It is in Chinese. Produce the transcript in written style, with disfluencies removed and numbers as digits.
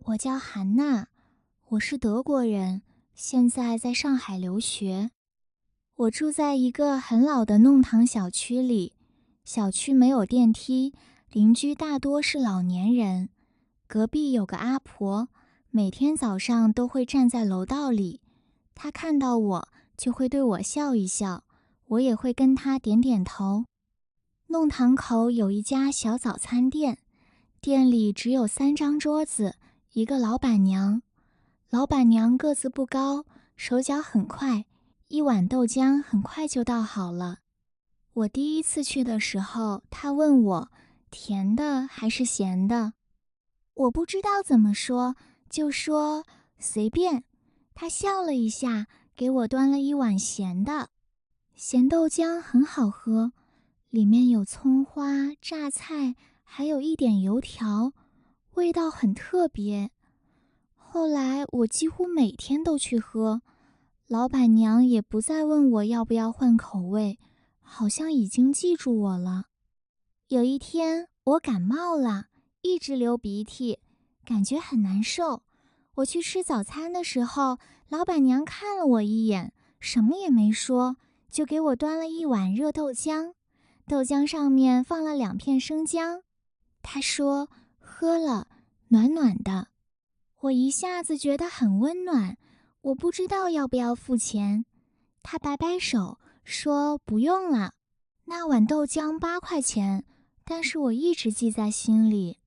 我叫韩娜，我是德国人，现在在上海留学。我住在一个很老的弄堂小区里，小区没有电梯，邻居大多是老年人。隔壁有个阿婆，每天早上都会站在楼道里，她看到我就会对我笑一笑，我也会跟她点点头。弄堂口有一家小早餐店，店里只有3张桌子，一个老板娘。老板娘个子不高，手脚很快，一碗豆浆很快就倒好了。我第一次去的时候，她问我甜的还是咸的，我不知道怎么说，就说随便。她笑了一下，给我端了一碗咸的。咸豆浆很好喝，里面有葱花、榨菜，还有一点油条，味道很特别。后来我几乎每天都去喝，老板娘也不再问我要不要换口味，好像已经记住我了。有一天我感冒了，一直流鼻涕，感觉很难受。我去吃早餐的时候，老板娘看了我一眼，什么也没说，就给我端了一碗热豆浆，豆浆上面放了2片生姜。她说喝了暖暖的。我一下子觉得很温暖，我不知道要不要付钱。他摆摆手说不用了。那碗豆浆8块钱，但是我一直记在心里。